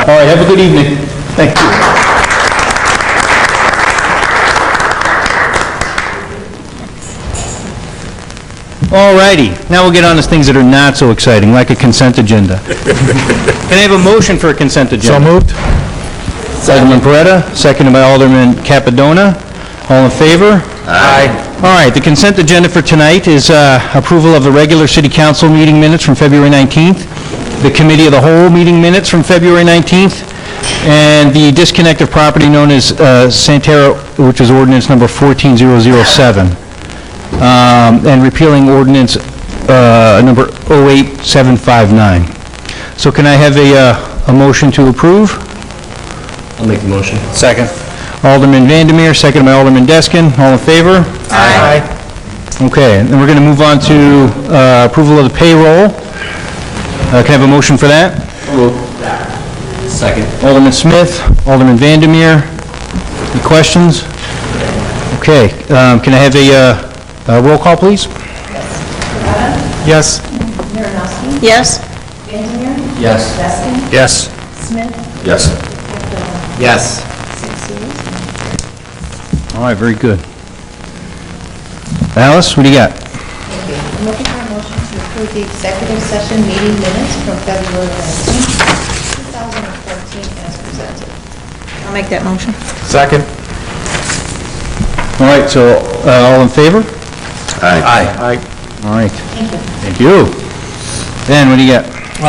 All right, have a good evening. Thank you. All righty, now we'll get on to things that are not so exciting, like a consent agenda. Can I have a motion for a consent agenda? So moved. Alderman Peretta, seconded by Alderman Capadona. All in favor? Aye. All right, the consent agenda for tonight is approval of the regular City Council meeting minutes from February 19th, the Committee of the Whole meeting minutes from February 19th, and the disconnect of property known as Santera, which is ordinance number 14007. And repealing ordinance number 08759. So can I have a motion to approve? I'll make the motion. Second. Alderman Vandermeer, seconded by Alderman Deskin. All in favor? Aye. Okay, and then we're going to move on to approval of the payroll. Can I have a motion for that? Second. Alderman Smith, Alderman Vandermeer. Any questions? Okay, can I have a roll call, please? Yes. Marinowski? Yes. Vandermeer? Yes. Deskin? Yes. Smith? Yes. Capadona? Yes. 6 yeas. All right, very good. Alice, what do you got? Thank you. I'm looking for a motion to approve the executive session meeting minutes from February 19th, 2014 as presented. I'll make that motion. Second. All right, so all in favor? Aye. All right. Thank you. Thank you. Ben, what do you got?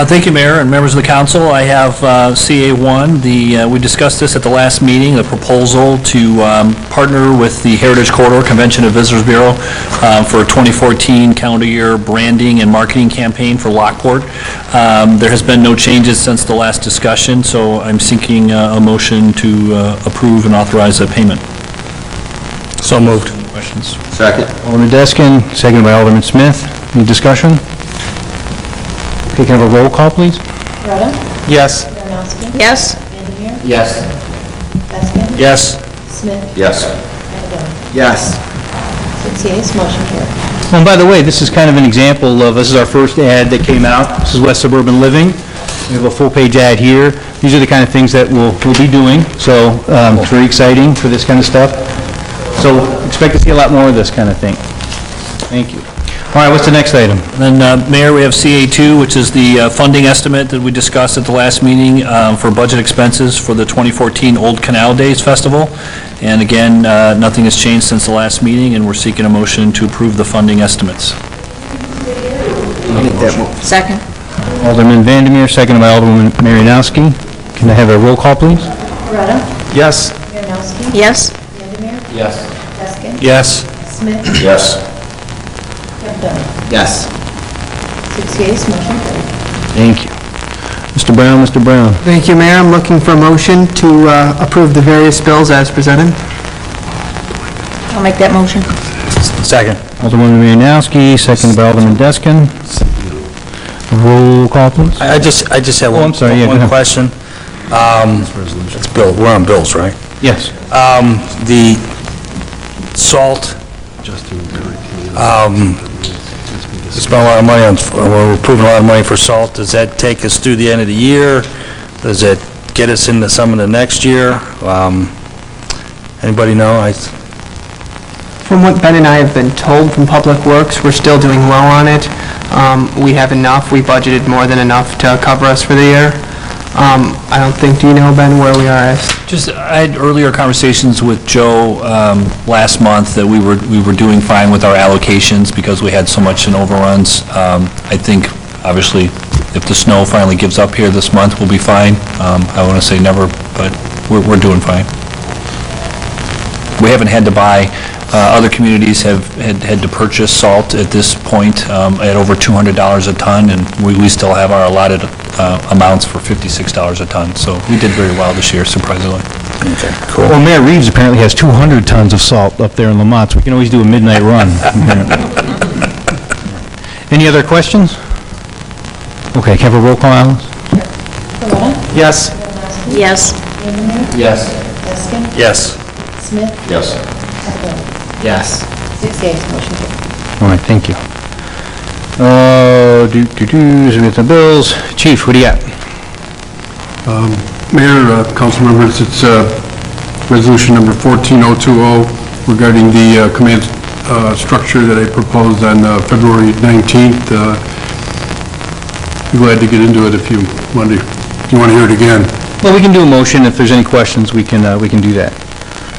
Thank you, Mayor and members of the council. I have CA1. We discussed this at the last meeting, the proposal to partner with the Heritage Corridor Convention and Visitors Bureau for a 2014 calendar year branding and marketing campaign for Lockport. There has been no changes since the last discussion, so I'm seeking a motion to approve and authorize a payment. So moved. Questions? Second. Alderman Deskin, seconded by Alderman Smith. Any discussion? Okay, can I have a roll call, please? Peretta? Yes. Marinowski? Yes. Vandermeer? Yes. Deskin? Yes. Smith? Yes. Capadona? Yes. 6 yeas, motion carried. And by the way, this is kind of an example of, this is our first ad that came out. This is West Suburban Living. We have a full-page ad here. These are the kind of things that we'll be doing, so it's very exciting for this kind of stuff. So expect to see a lot more of this kind of thing. Thank you. All right, what's the next item? Then, Mayor, we have CA2, which is the funding estimate that we discussed at the last meeting for budget expenses for the 2014 Old Canal Days Festival. And again, nothing has changed since the last meeting, and we're seeking a motion to approve the funding estimates. Second. Alderman Vandermeer, seconded by Alderman Marinowski. Can I have a roll call, please? Peretta? Yes. Marinowski? Yes. Vandermeer? Yes. Deskin? Yes. Smith? Yes. Capadona? Yes. 6 yeas, motion carried. Thank you. Mr. Brown, Mr. Brown. Thank you, Mayor. I'm looking for a motion to approve the various bills as presented. I'll make that motion. Second. Alderman Marinowski, seconded by Alderman Deskin. Roll call, please. I just have Oh, I'm sorry, yeah, go one ahead. question. It's bill. We're on bills, right? Yes. The salt. We spent a lot of money on, we're approving a lot of money for salt. Does that take us through the end of the year? Does it get us into some of the next year? Anybody know? From what Ben and I have been told from Public Works, we're still doing well on it. We have enough. We budgeted more than enough to cover us for the year. I don't think, do you know, Ben, where we are as? I had earlier conversations with Joe last month that we were doing fine with our allocations because we had so much in overruns. I think, obviously, if the snow finally gives up here this month, we'll be fine. I want to say never, but we're doing fine. We haven't had to buy, other communities have had to purchase salt at this point at over $200 a ton, and we still have our allotted amounts for $56 a ton. So we did very well this year, surprisingly. Okay, cool. Well, Mayor Reeves apparently has 200 tons of salt up there in Lamont, so we can always do a midnight run. Any other questions? Okay, can I have a roll call, Alice? Peretta? Yes. Marinowski? Yes. Vandermeer? Yes. Deskin? Yes. Smith? Yes. Capadona? Yes. 6 yeas, motion carried. All right, thank you. So we got the bills. Chief, what do you got? Mayor, council members, it's resolution number 14020 regarding the command structure that I proposed on February 19th. Be glad to get into it if you want to hear it again. Well, we can do a motion. If there's any questions, we can do that.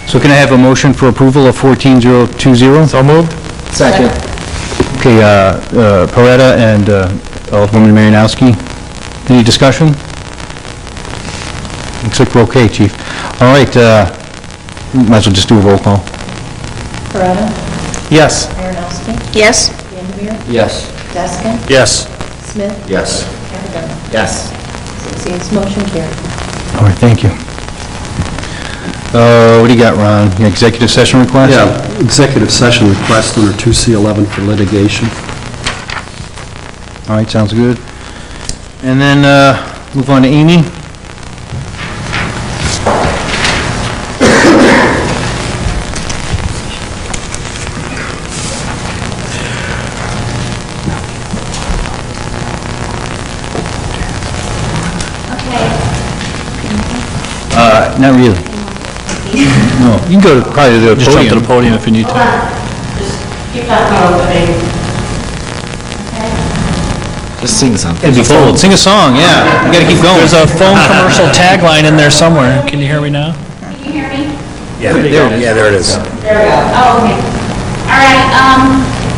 So can I have a motion for approval of 14020? So moved. Second. Okay, Peretta and Alderwoman Marinowski. Any discussion? Looks like we're okay, Chief. All right, might as well just do a roll call. Coretta? Yes. Marinowski? Yes? Vandermeer? Yes. Deskin? Yes. Smith? Yes. Capitano? Yes. 6 yeas, motion carried. All right, thank you. What do you got, Ron? You got executive session request? Yeah, executive session request under 2C11 for litigation. All right, sounds good. And then move on to Amy. Not really. No, you can go to probably the Just jump to the podium. podium if you need to. Just sing something. It'd be bold. Sing a song, yeah. You gotta keep going. There's a phone commercial tagline in there somewhere. Can you hear me now? Can you hear me? Yeah, there it is. There we go. Oh, okay. All right,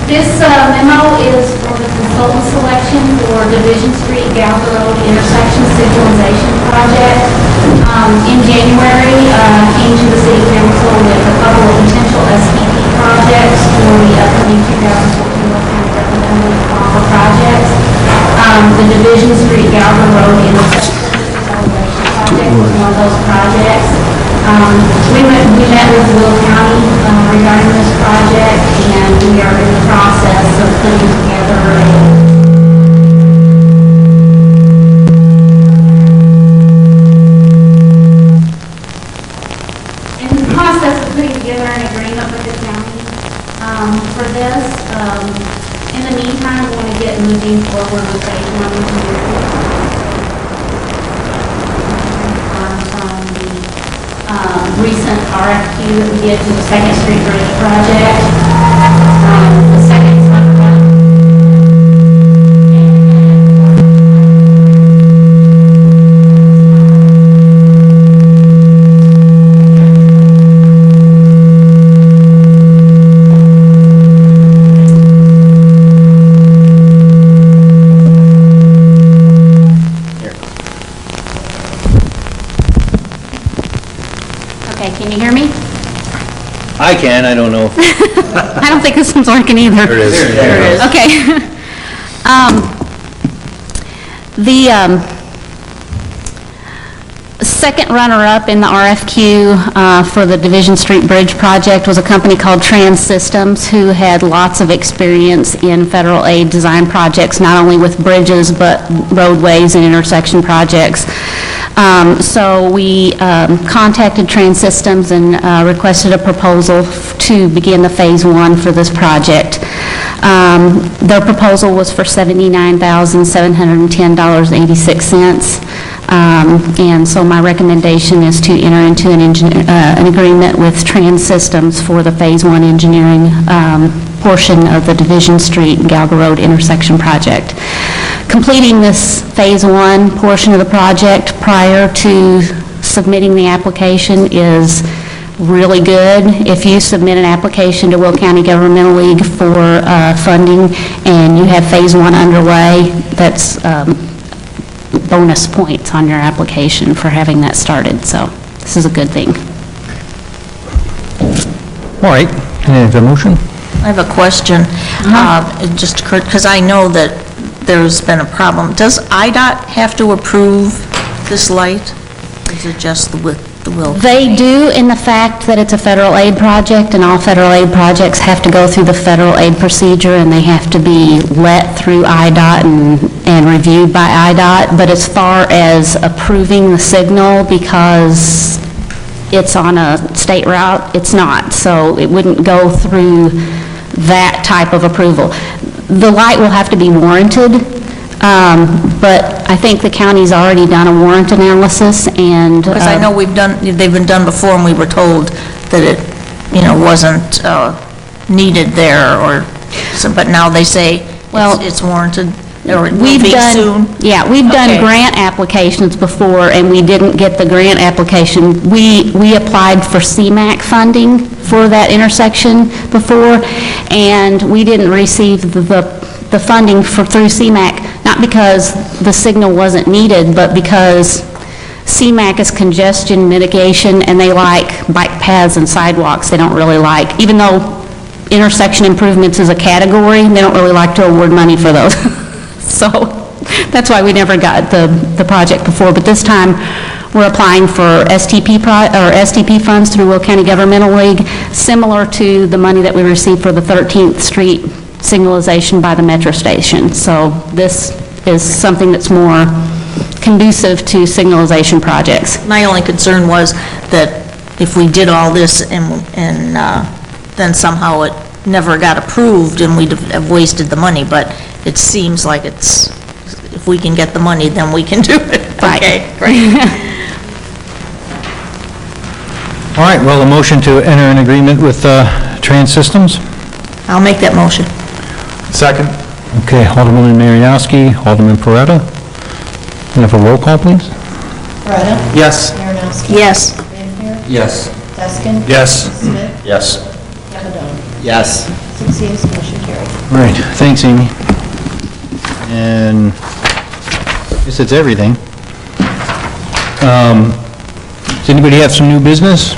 this memo is for the consultant selection for Division Street, Galvin Road intersection signalization project. In January, came to the city council with a couple of potential SPP projects for the upcoming 2014 County Representative Offer projects. The Division Street, Galvin Road intersection signalization project was one of those projects. We met with Will County regarding this project, and we are in the process of putting together an agreement with the county for this. In the meantime, we want to get moving forward with phase 1 engineering. From the recent RFQ that we did to the 2nd Street Bridge project. The second Can you hear me? I can, I don't know. I don't think this one's working either. There it is. There it is. Okay. The second runner-up in the RFQ for the Division Street Bridge project was a company called Trans Systems, who had lots of experience in federal aid design projects, not only with bridges, but roadways and intersection projects. So we contacted Trans Systems and requested a proposal to begin the phase 1 for this project. Their proposal was for $79,710.86. And so my recommendation is to enter into an agreement with Trans Systems for the phase 1 engineering portion of the Division Street and Galga Road intersection project. Completing this phase 1 portion of the project prior to submitting the application is really good. If you submit an application to Will County Governmental League for funding and you have phase 1 underway, that's bonus points on your application for having that started. So this is a good thing. All right, can I have a motion? I have a question. It just occurred, because I know that there's been a problem. Does IDOT have to approve this light? Or is it just the will? They do, in the fact that it's a federal aid project, and all federal aid projects have to go through the federal aid procedure, and they have to be let through IDOT and reviewed by IDOT. But as far as approving the signal, because it's on a state route, it's not. So it wouldn't go through that type of approval. The light will have to be warranted, But I think the county's already done a warrant analysis, and... Because I know they've been done before, and we were told that it, wasn't needed there, but now they say it's warranted, or it will be soon. Yeah, we've done grant applications before, and we didn't get the grant application. We applied for CMAQ funding for that intersection before, and we didn't receive the funding through CMAQ, not because the signal wasn't needed, but because CMAQ is congestion mitigation, and they like bike paths and sidewalks. They don't really like, even though intersection improvements is a category, they don't really like to award money for those. So that's why we never got the project before. But this time, we're applying for STP funds through Will County Governmental League, similar to the money that we received for the 13th Street signalization by the metro station. So this is something that's more conducive to signalization projects. My only concern was that if we did all this and then somehow it never got approved and we'd have wasted the money, but it seems like if we can get the money, then we can do it. Right. Okay, great. All right, well, a motion to enter an agreement with Trans Systems. I'll make that motion. Second. Okay, Alderman Mariowski, Alderman Peretta. Can I have a roll call, please? Beretta? Yes. Marinowski? Yes. Vandenhuer? Yes. Deskin? Yes. Smith? Yes. Capadona? Yes. 6 yeas, motion carried. All right, thanks, Amy. And I guess that's everything. Does anybody have some new business?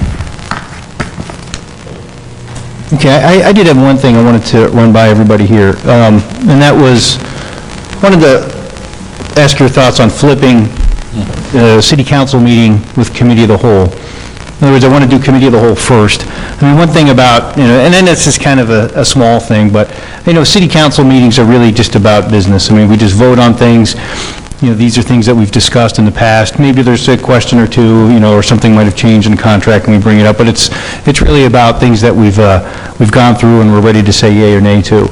Okay, I did have one thing I wanted to run by everybody here, and that was, wanted to ask your thoughts on flipping the city council meeting with committee of the whole. In other words, I want to do committee of the whole first. I mean, one thing about, and then it's just kind of a small thing, but, city council meetings are really just about business. I mean, we just vote on things. These are things that we've discussed in the past. Maybe there's a question or two, or something might have changed in the contract and we bring it up, but it's really about things that we've gone through and we're ready to say yay or nay to.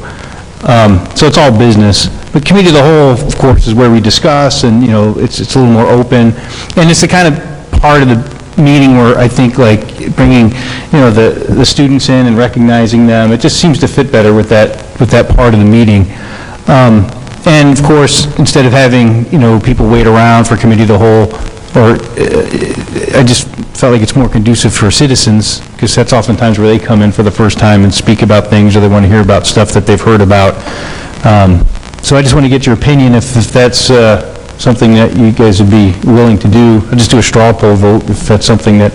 So it's all business. But committee of the whole, of course, is where we discuss, and, it's a little more open. And it's the kind of part of the meeting where I think, like, bringing, the students in and recognizing them, it just seems to fit better with that part of the meeting. And of course, instead of having, people wait around for committee of the whole, or I just felt like it's more conducive for citizens, because that's oftentimes where they come in for the first time and speak about things, or they want to hear about stuff that they've heard about. So I just want to get your opinion if that's something that you guys would be willing to do. I'll just do a straw poll vote if that's something that,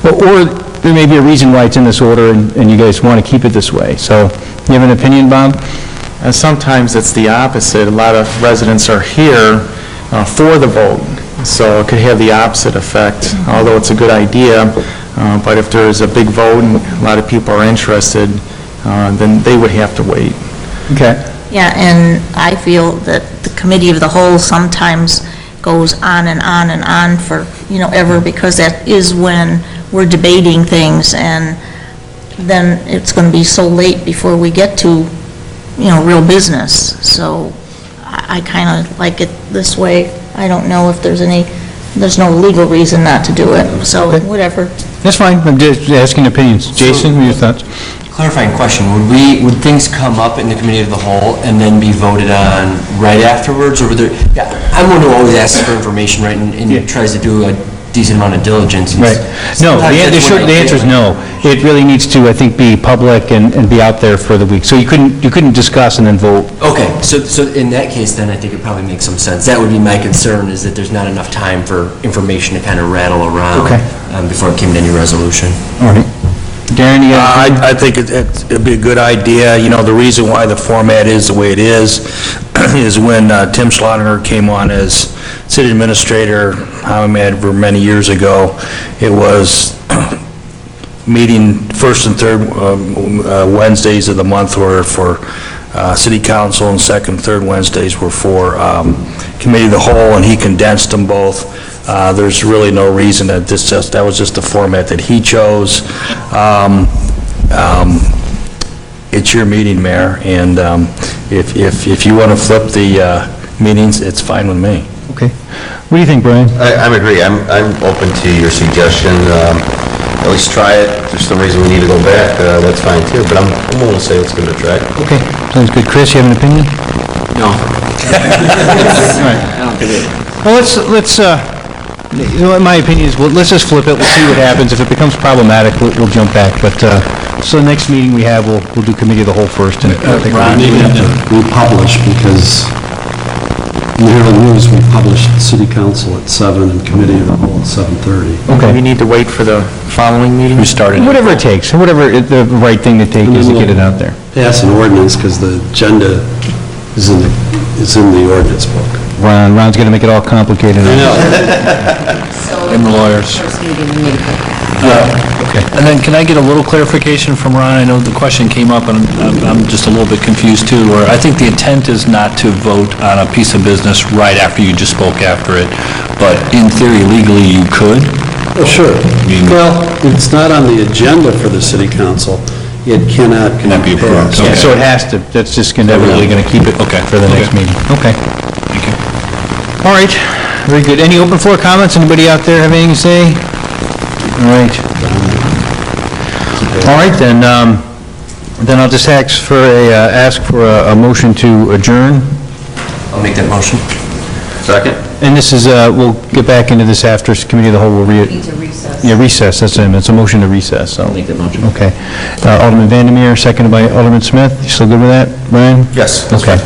or there may be a reason why it's in this order and you guys want to keep it this way. So, you have an opinion, Bob? And sometimes it's the opposite. A lot of residents are here for the vote, so it could have the opposite effect, although it's a good idea. But if there's a big vote and a lot of people are interested, then they would have to wait. Okay. Yeah, and I feel that the committee of the whole sometimes goes on and on and on for, ever, because that is when we're debating things, and then it's going to be so late before we get to, real business. So I kind of like it this way. I don't know if there's no legal reason not to do it, so whatever. That's fine, I'm just asking opinions. Jason, what are your thoughts? Clarifying question, would things come up in the committee of the whole and then be voted on right afterwards, or would there, I'm one who always asks for information, right, and tries to do a decent amount of diligence. Right. No, the answer is no. It really needs to, I think, be public and be out there for the week. So you couldn't discuss and then vote. Okay, so in that case, then I think it probably makes some sense. That would be my concern, is that there's not enough time for information to kind of rattle around before it came to any resolution. All right. Darren, you have I think it'd be a good idea. The reason why the format is the way it is when Tim Schlottinger came on as city administrator, for many years ago, it was meeting first and third Wednesdays of the month were for city council, and second, third Wednesdays were for committee of the whole, and he condensed them both. There's really no reason that that was just the format that he chose. It's your meeting, Mayor, and if you want to flip the meetings, it's fine with me. Okay. What do you think, Brian? I agree. I'm open to your suggestion. At least try it. If there's some reason we need to go back, that's fine too. But I'm willing to say let's give it a try. Okay, sounds good. Chris, you have an opinion? No. Well, you know what my opinion is, well, let's just flip it, we'll see what happens. If it becomes problematic, we'll jump back. But, so the next meeting we have, we'll do committee of the whole first. And We publish because in the Herald News, we publish the city council at 7 and committee of the whole at 7:30. Okay. We need to wait for the following meeting? We started. Whatever it takes, whatever the right thing to take is to get it out there. Pass an ordinance because the agenda is in the ordinance book. Ron's going to make it all complicated. I know. And the lawyers. Okay. And then can I get a little clarification from Ron? I know the question came up, and I'm just a little bit confused too, where I think the intent is not to vote on a piece of business right after you just spoke after it, but in theory, legally, you could? Oh, sure. Well, it's not on the agenda for the city council. It cannot be approved. passed. Yeah, so it has to, that's just inevitably going to keep it for the next meeting. Okay. Thank you. All right, very good. Any open floor comments? Anybody out there have anything to say? All right. All right, then I'll just ask for a motion to adjourn. I'll make that motion. Second? And this is, we'll get back into this after committee of the whole. We'll Need to recess. Yeah, recess, that's it. It's a motion to recess, so. I'll make that motion. Okay. Alderman Vandermeer, seconded by Alderman Smith. You still good with that, Brian? Yes. Okay.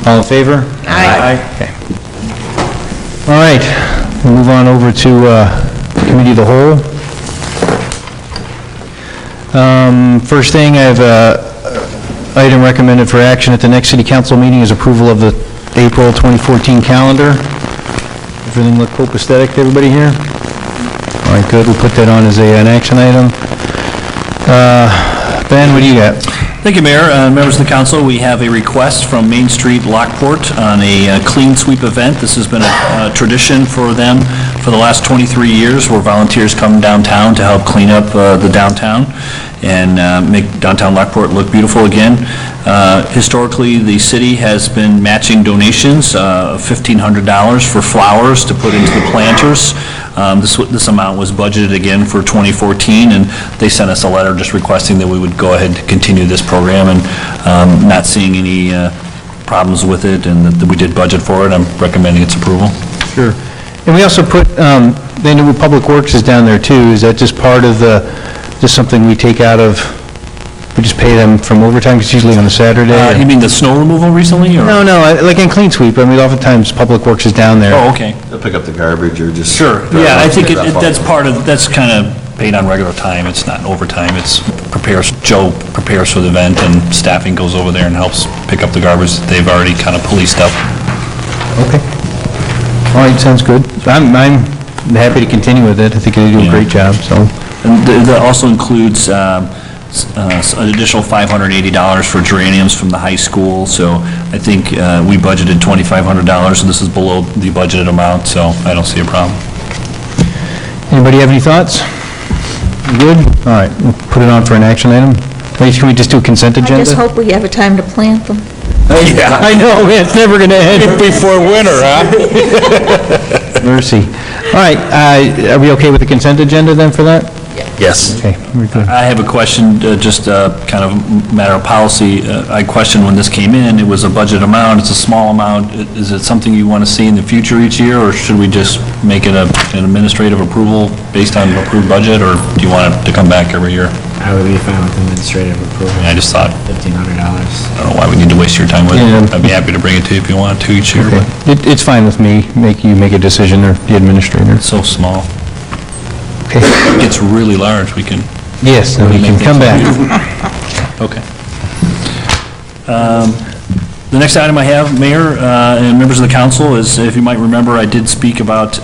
All in favor? Aye. Okay. All right, we'll move on over to committee of the whole. First thing, I have item recommended for action at the next city council meeting is approval of the April 2014 calendar. Everything look copacetic to everybody here? All right, good. We'll put that on as an action item. Ben, what do you got? Thank you, Mayor. Members of the council, we have a request from Main Street Lockport on a clean sweep event. This has been a tradition for them for the last 23 years, where volunteers come downtown to help clean up the downtown and make downtown Lockport look beautiful again. Historically, the city has been matching donations of $1,500 for flowers to put into the planters. This amount was budgeted again for 2014, and they sent us a letter just requesting that we would go ahead and continue this program, and not seeing any problems with it, and that we did budget for it. I'm recommending its approval. Sure. And we also put, the new Public Works is down there too. Is that just part of just something we take out of, we just pay them from overtime, because it's usually on a Saturday? You mean the snow removal recently, or? No, like in Clean Sweep, I mean, oftentimes Public Works is down there. Oh, okay. They'll pick up the garbage or just... Sure. Yeah, I think that's part of, that's kind of paid on regular time. It's not overtime. Joe prepares for the event, and staffing goes over there and helps pick up the garbage that they've already kind of policed up. Okay. All right, sounds good. I'm happy to continue with it. I think they do a great job, so. And that also includes an additional $580 for geraniums from the high school, so I think we budgeted $2,500, and this is below the budgeted amount, so I don't see a problem. Anybody have any thoughts? Good? All right, we'll put it on for an action item. Can we just do a consent agenda? I just hope we have a time to plant them. Yeah, I know, man, it's never going to end. Before winter, huh? Mercy. All right, are we okay with the consent agenda then for that? Yes. Okay, we're good. I have a question, just kind of matter of policy. I questioned when this came in, it was a budget amount, it's a small amount. Is it something you want to see in the future each year, or should we just make it an administrative approval based on approved budget, or do you want it to come back every year? I would be fine with administrative approval. I just thought, $1,500. I don't know why we need to waste your time with it. Yeah. I'd be happy to bring it to you if you want to each year, Okay. but It's fine with me. You make a decision, or the administrator. it's so small. Okay. If it gets really large, we can... Yes, then we can come back. Okay. The next item I have, Mayor and members of the council, is, if you might remember, I did speak about,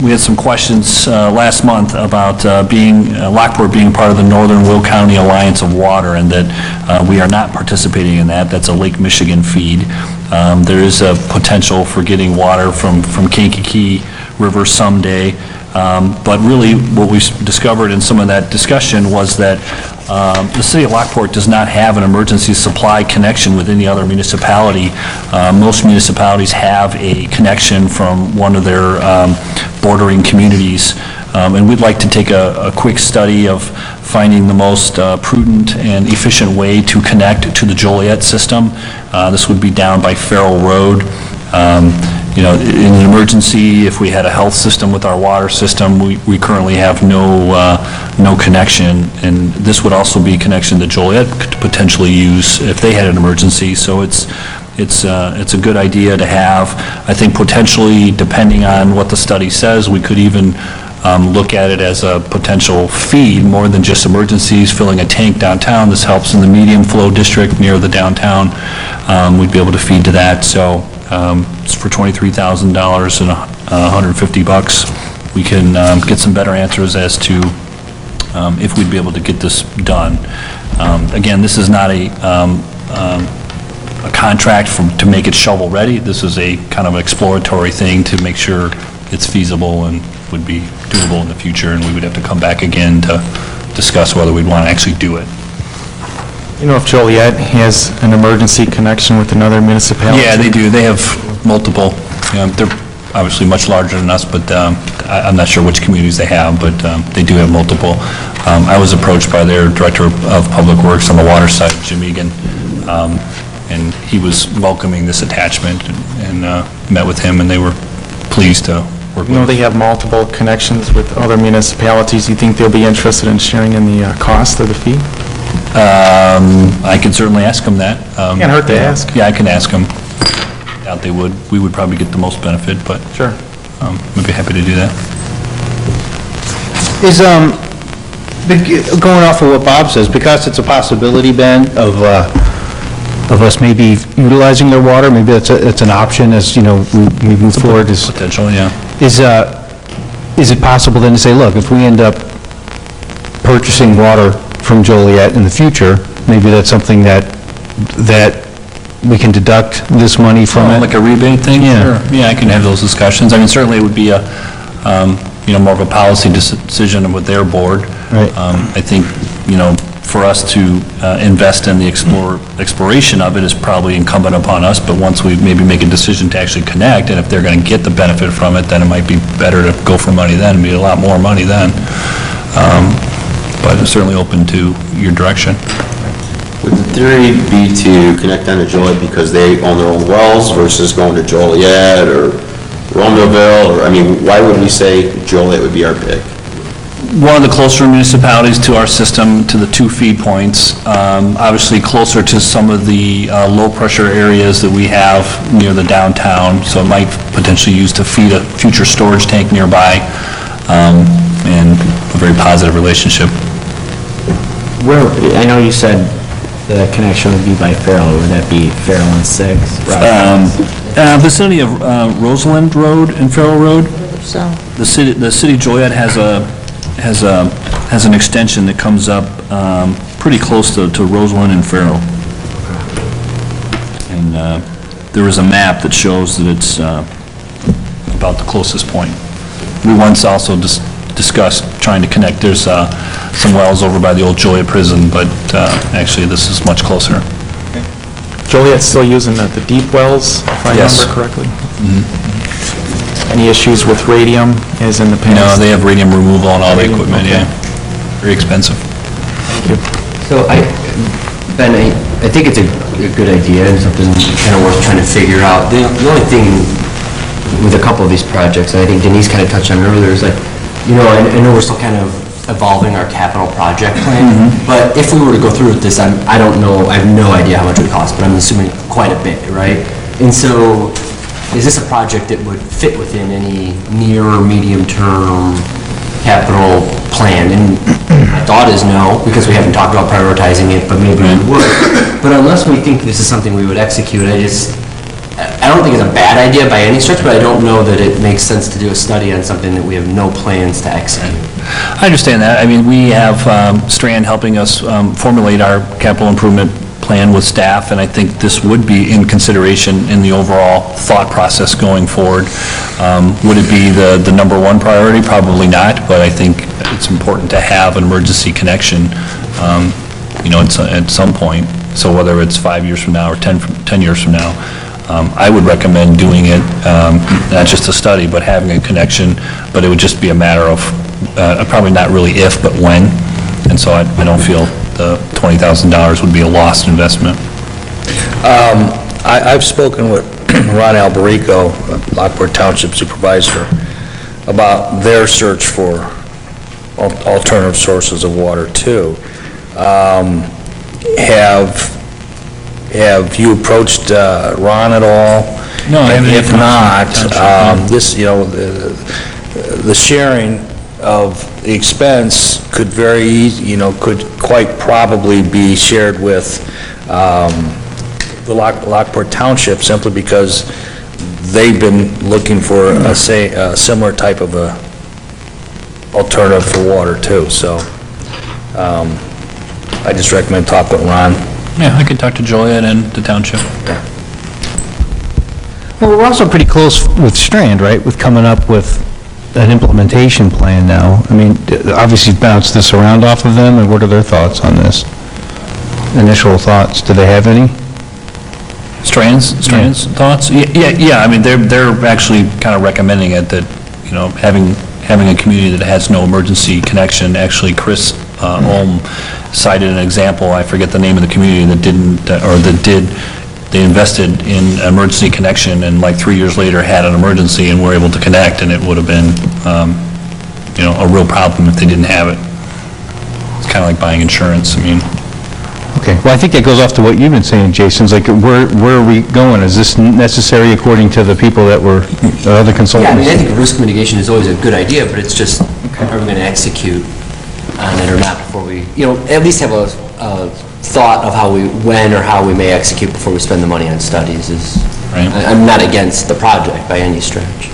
we had some questions last month about Lockport being part of the Northern Will County Alliance of Water, and that we are not participating in that. That's a Lake Michigan feed. There is a potential for getting water from Kankakee River someday. But really, what we discovered in some of that discussion was that The city of Lockport does not have an emergency supply connection with any other municipality. Most municipalities have a connection from one of their bordering communities. And we'd like to take a quick study of finding the most prudent and efficient way to connect to the Joliet system. This would be down by Farrell Road. You know, in an emergency, if we had a health system with our water system, we currently have no connection, and this would also be a connection that Joliet could potentially use if they had an emergency. So it's a good idea to have. I think potentially, depending on what the study says, we could even look at it as a potential feed more than just emergencies, filling a tank downtown. This helps in the medium flow district near the downtown. We'd be able to feed to that. So it's for $23,000 and $150. We can get some better answers as to if we'd be able to get this done. Again, this is not a contract to make it shovel-ready. This is a kind of exploratory thing to make sure it's feasible and would be doable in the future, and we would have to come back again to discuss whether we'd want to actually do it. You know if Joliet has an emergency connection with another municipality? Yeah, they do. They have multiple. They're obviously much larger than us, but I'm not sure which communities they have, but they do have multiple. I was approached by their Director of Public Works on the water side, Jim Egan, and he was welcoming this attachment and met with him, and they were pleased to work with. You know they have multiple connections with other municipalities. You think they'll be interested in sharing in the cost of the fee? I can certainly ask them that. Can't hurt to ask. Yeah, I can ask them. Doubt they would. We would probably get the most benefit, but sure, we'd be happy to do that. Is, going off of what Bob says, because it's a possibility, Ben, of us maybe utilizing their water, maybe it's an option as, you know, we move forward. Potential, yeah. Is it possible then to say, look, if we end up purchasing water from Joliet in the future, maybe that's something that we can deduct this money from it? Like a rebate thing? Yeah. Sure. Yeah, I can have those discussions. I mean, certainly it would be a, you know, more of a policy decision with their board. Right. I think, you know, for us to invest in the exploration of it is probably incumbent upon us, but once we maybe make a decision to actually connect, and if they're going to get the benefit from it, then it might be better to go for money then, be a lot more money then. But I'm certainly open to your direction. Would the theory be to connect on to Joliet because they own their own wells versus going to Joliet or Romeoville? Or, I mean, why would we say Joliet would be our pick? One of the closer municipalities to our system, to the two feed points, obviously closer to some of the low-pressure areas that we have near the downtown, so it might potentially use to feed a future storage tank nearby, and a very positive relationship. Where, I know you said the connection would be by Farrell. Would that be Farrell and 6? Vicinity of Roseland Road and Farrell Road. So, The city of Joliet has an extension that comes up pretty close to Roseland and Farrell. And there is a map that shows that it's about the closest point. We once also discussed trying to connect. There's some wells over by the old Joliet prison, but actually this is much closer. Joliet's still using the deep wells, if I Yes. remember correctly? Mm-hmm. Any issues with radium as in the past? No, they have radium removal on all the equipment, yeah. Very expensive. Thank you. So Ben, I think it's a good idea and something kind of worth trying to figure out. The only thing with a couple of these projects, and I think Denise kind of touched on it earlier, is like, you know, I know we're still kind of evolving our capital project plan, but if we were to go through with this, I don't know, I have no idea how much it would cost, but I'm assuming quite a bit, right? And so, is this a project that would fit within any near or medium-term capital plan? And my thought is no, because we haven't talked about prioritizing it, but maybe we would. But unless we think this is something we would execute, I don't think it's a bad idea by any stretch, but I don't know that it makes sense to do a study on something that we have no plans to execute. I understand that. I mean, we have Strand helping us formulate our capital improvement plan with staff, and I think this would be in consideration in the overall thought process going forward. Would it be the number one priority? Probably not, but I think it's important to have an emergency connection, at some point. So whether it's 5 years from now or 10 years from now, I would recommend doing it, not just a study, but having a connection, but it would just be a matter of, probably not really if, but when. And so I don't feel the $20,000 would be a lost investment. I've spoken with Ron Alberico, Lockport Township Supervisor, about their search for alternative sources of water, too. Have you approached Ron at all? No, I haven't. If not, the sharing of the expense could could quite probably be shared with the Lockport Township, simply because they've been looking for a similar type of a alternative for water too. So I just recommend talk with Ron. Yeah, I could talk to Joliet and the township. Well, we're also pretty close with Strand, right, with coming up with an implementation plan now. I mean, obviously bounce this around off of them, and what are their thoughts on this? Initial thoughts, do they have any? Strand's thoughts? Yeah, I mean, they're actually kind of recommending it, that, having a community that has no emergency connection. Actually, Chris Olm cited an example, I forget the name of the community, that they invested in an emergency connection, and like 3 years later had an emergency and were able to connect, and it would have been, a real problem if they didn't have it. It's kind of like buying insurance, I mean. Okay, well, I think that goes off to what you've been saying, Jason. It's like, where are we going? Is this necessary according to the people that were, the other consultants? Yeah, I think risk mitigation is always a good idea, but it's just, are we going to execute on it or not before we, at least have a thought of when or how we may execute before we spend the money on studies is, right. I'm not against the project by any stretch.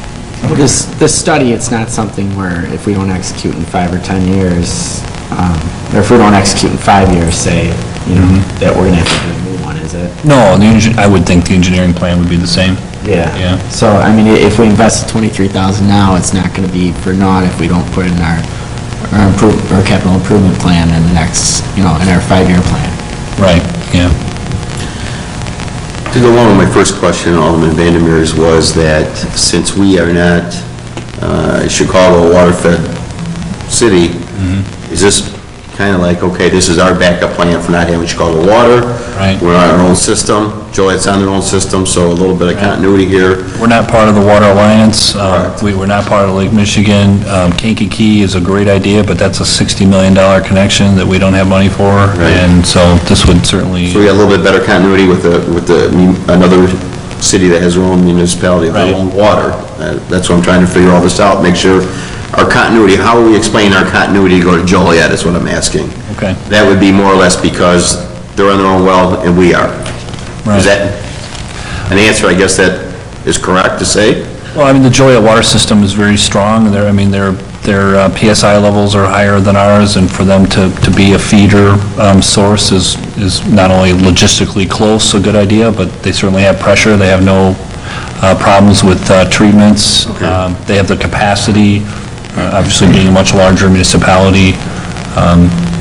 This study, it's not something where if we don't execute in 5 or 10 years, or if we don't execute in 5 years, say, that we're going to have to do a new one, is it? No, I would think the engineering plan would be the same. Yeah. Yeah. So, I mean, if we invest $23,000 now, it's not going to be for naught if we don't put it in our capital improvement plan in the next, in our 5-year plan. Right, yeah. To go along with my first question, Alderman Vandermeer's, was that since we are not Chicago water-fed city, is this kind of like, okay, this is our backup plan for not having Chicago water? Right. We're on our own system, Joliet's on their own system, so a little bit of continuity here. We're not part of the Water Alliance. We're not part of Lake Michigan. Kankakee is a great idea, but that's a $60 million connection that we don't have money for. Right. And so this would certainly... So we got a little bit better continuity with another city that has their own municipality, their own water. That's what I'm trying to figure all this out, make sure our continuity, how are we explaining our continuity to go to Joliet is what I'm asking. Okay. That would be more or less because they're on their own well and we are. Right. Is that an answer, I guess, that is correct to say? Well, I mean, the Joliet water system is very strong. Their PSI levels are higher than ours, and for them to be a feeder source is not only logistically close, a good idea, but they certainly have pressure. They have no problems with treatments. Okay. They have the capacity, obviously being a much larger municipality.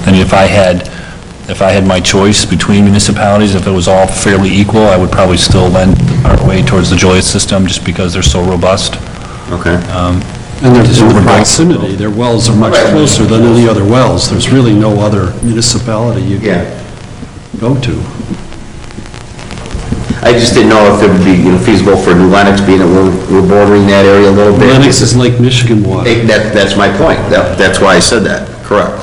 And if I had my choice between municipalities, if it was all fairly equal, I would probably still lend our way towards the Joliet system, just because they're so robust. Okay. And there's no proximity. Their wells are much closer than any other wells. There's really no other municipality you can go to. I just didn't know if it would be feasible for New Lenox, being that we're bordering that area a little bit. Lenox is Lake Michigan water. That's my point. That's why I said that. Correct.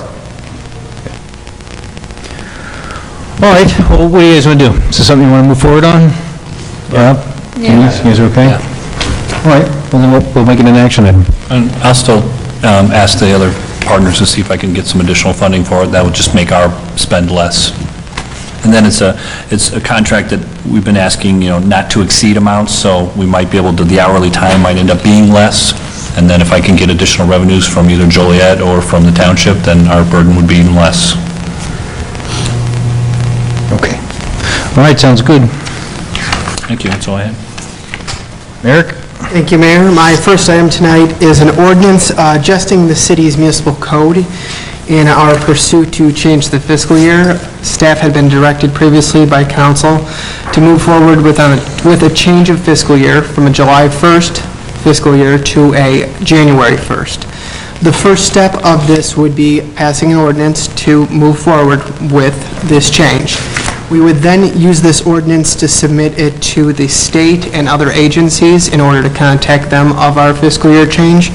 All right, well, what do you guys want to do? Is this something you want to move forward on? Yeah? You guys are okay? All right, well, then we'll make it an action item. And I'll still ask the other partners to see if I can get some additional funding for it. That would just make our spend less. And then it's a contract that we've been asking, not to exceed amounts, so we might be able to, the hourly time might end up being less. And then if I can get additional revenues from either Joliet or from the township, then our burden would be even less. Okay. All right, sounds good. Thank you, that's all I had. Eric? Thank you, Mayor. My first item tonight is an ordinance adjusting the city's municipal code in our pursuit to change the fiscal year. Staff had been directed previously by council to move forward with a change of fiscal year from a July 1st fiscal year to a January 1st. The first step of this would be passing an ordinance to move forward with this change. We would then use this ordinance to submit it to the state and other agencies in order to contact them of our fiscal year change.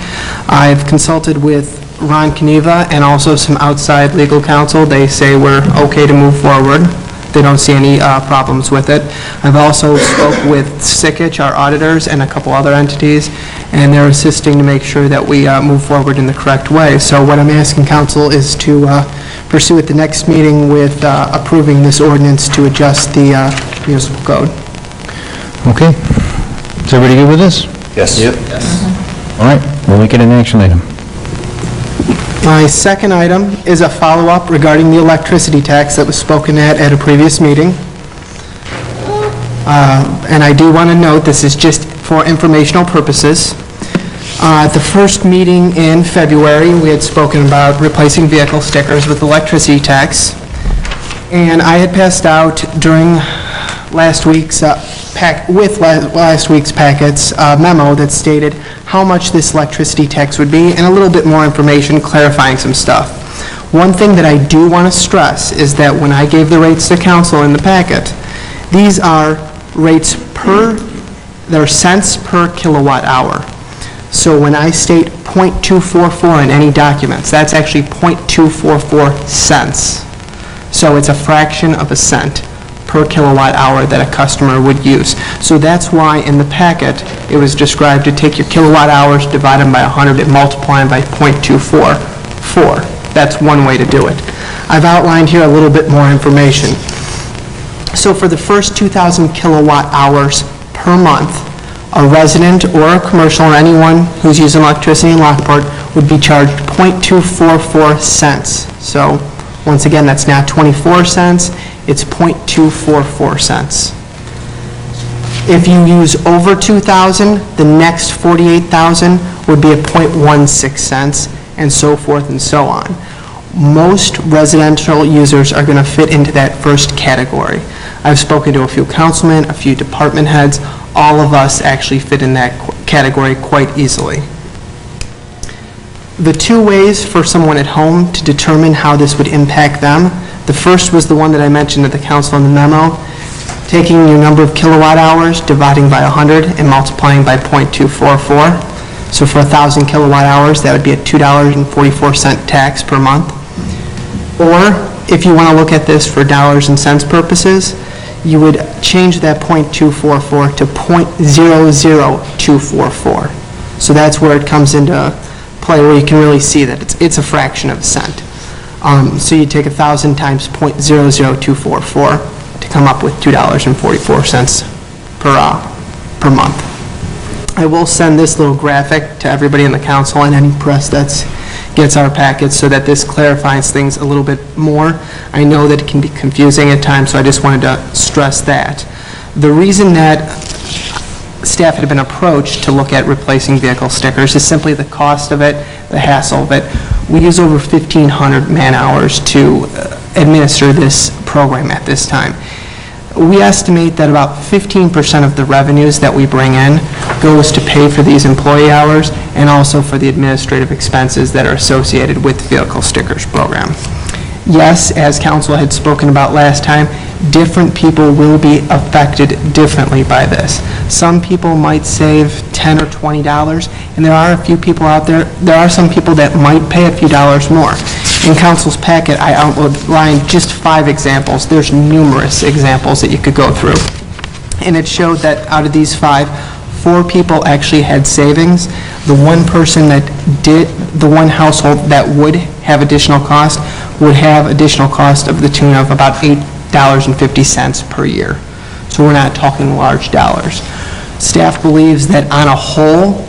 I've consulted with Ron Kaniva and also some outside legal counsel. They say we're okay to move forward. They don't see any problems with it. I've also spoke with Sikich, our auditors, and a couple other entities, and they're assisting to make sure that we move forward in the correct way. So what I'm asking council is to pursue at the next meeting with approving this ordinance to adjust the municipal code. Okay. Is everybody good with this? Yes. Yep. All right, we'll make it an action item. My second item is a follow-up regarding the electricity tax that was spoken at a previous meeting. And I do want to note, this is just for informational purposes. At the first meeting in February, we had spoken about replacing vehicle stickers with electricity tax. And I had passed out during last week's last week's packets a memo that stated how much this electricity tax would be and a little bit more information clarifying some stuff. One thing that I do want to stress is that when I gave the rates to council in the packet, these are rates they're cents per kilowatt hour. So when I state .244 in any documents, that's actually .244 cents. So it's a fraction of a cent per kilowatt hour that a customer would use. So that's why in the packet, it was described to take your kilowatt hours, divide them by 100, and multiply them by .244. That's one way to do it. I've outlined here a little bit more information. So for the first 2,000 kilowatt hours per month, a resident or a commercial or anyone who's using electricity in Lockport would be charged .244 cents. So once again, that's not 24 cents, it's .244 cents. If you use over 2,000, the next 48,000 would be at .16 cents, and so forth and so on. Most residential users are going to fit into that first category. I've spoken to a few councilmen, a few department heads. All of us actually fit in that category quite easily. The two ways for someone at home to determine how this would impact them, the first was the one that I mentioned to the council in the memo, taking your number of kilowatt hours, dividing by 100, and multiplying by .244. So for 1,000 kilowatt hours, that would be a $2.44 tax per month. Or if you want to look at this for dollars and cents purposes, you would change that .244 to .00244. So that's where it comes into play, where you can really see that it's a fraction of a cent. So you take 1,000 times .00244 to come up with $2.44 per month. I will send this little graphic to everybody in the council and any press that gets our packets so that this clarifies things a little bit more. I know that it can be confusing at times, so I just wanted to stress that. The reason that staff had been approached to look at replacing vehicle stickers is simply the cost of it, the hassle of it. We use over 1,500 man-hours to administer this program at this time. We estimate that about 15% of the revenues that we bring in goes to pay for these employee hours and also for the administrative expenses that are associated with the vehicle stickers program. Yes, as council had spoken about last time, different people will be affected differently by this. Some people might save $10 or $20, and there are a few people out there, there are some people that might pay a few dollars more. In council's packet, I outlined just 5 examples. There's numerous examples that you could go through. And it showed that out of these 5, 4 people actually had savings. The one person that did, the one household that would have additional cost would have additional cost of the tune of about $8.50 per year. So we're not talking large dollars. Staff believes that on a whole,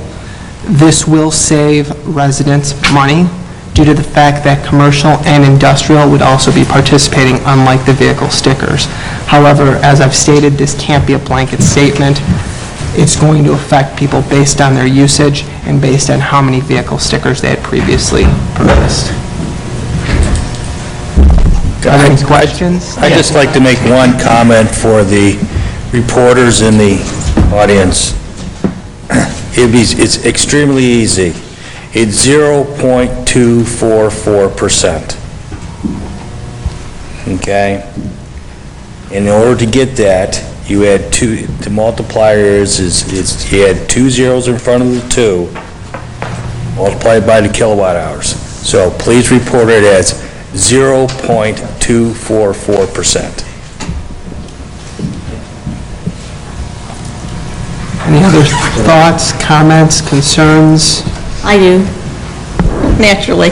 this will save residents money due to the fact that commercial and industrial would also be participating, unlike the vehicle stickers. However, as I've stated, this can't be a blanket statement. it's going to affect people based on their usage and based on how many vehicle stickers they had previously purchased. Are there any questions? I'd just like to make one comment for the reporters in the audience. It's extremely easy. It's 0.244%. Okay? In order to get that, you add two, the multiplier is you add 2 zeros in front of the 2, multiplied by the kilowatt hours. So please report it as 0.244%. Any other thoughts, comments, concerns? I do, naturally.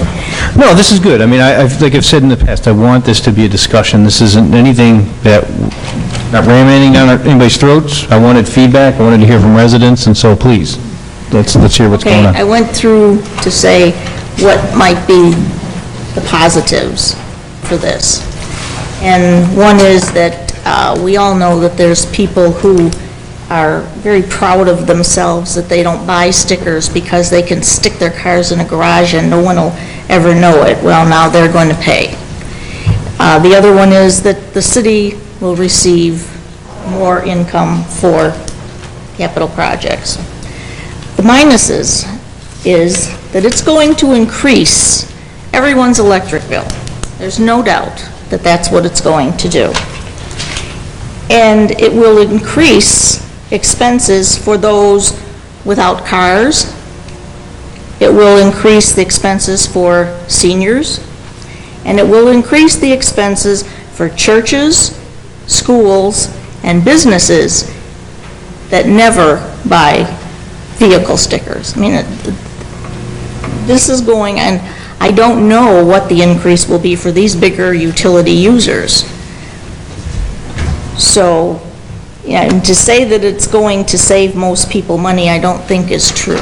No, this is good. I mean, like I've said in the past, I want this to be a discussion. This isn't anything that, not ramming anything down anybody's throats. I wanted feedback, I wanted to hear from residents, and so please, let's hear what's going on. Okay, I went through to say what might be the positives for this. And one is that we all know that there's people who are very proud of themselves that they don't buy stickers because they can stick their cars in a garage and no one will ever know it. Well, now they're going to pay. The other one is that the city will receive more income for capital projects. The minuses is that it's going to increase everyone's electric bill. There's no doubt that that's what it's going to do. And it will increase expenses for those without cars. It will increase the expenses for seniors, and it will increase the expenses for churches, schools, and businesses that never buy vehicle stickers. I mean, this is going, and I don't know what the increase will be for these bigger utility users. So, yeah, and to say that it's going to save most people money, I don't think is true.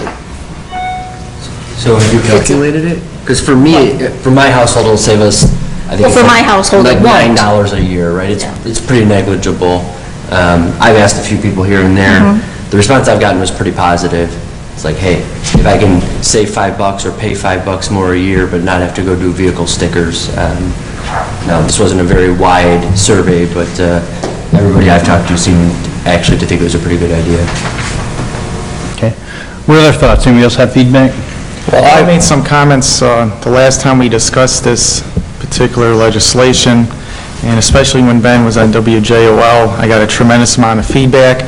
So have you calculated it? Because for me, for my household, it'll save us, I think, Well, for my household, like it won't. $9 a year, right? It's pretty negligible. I've asked a few people here and there. The response I've gotten was pretty positive. It's like, hey, if I can save $5 or pay $5 more a year, but not have to go do vehicle stickers. Now, this wasn't a very wide survey, but everybody I've talked to seemed actually to think it was a pretty good idea. Okay. What other thoughts? Anybody else have feedback? Well, I made some comments the last time we discussed this particular legislation, and especially when Ben was on WJOL, I got a tremendous amount of feedback.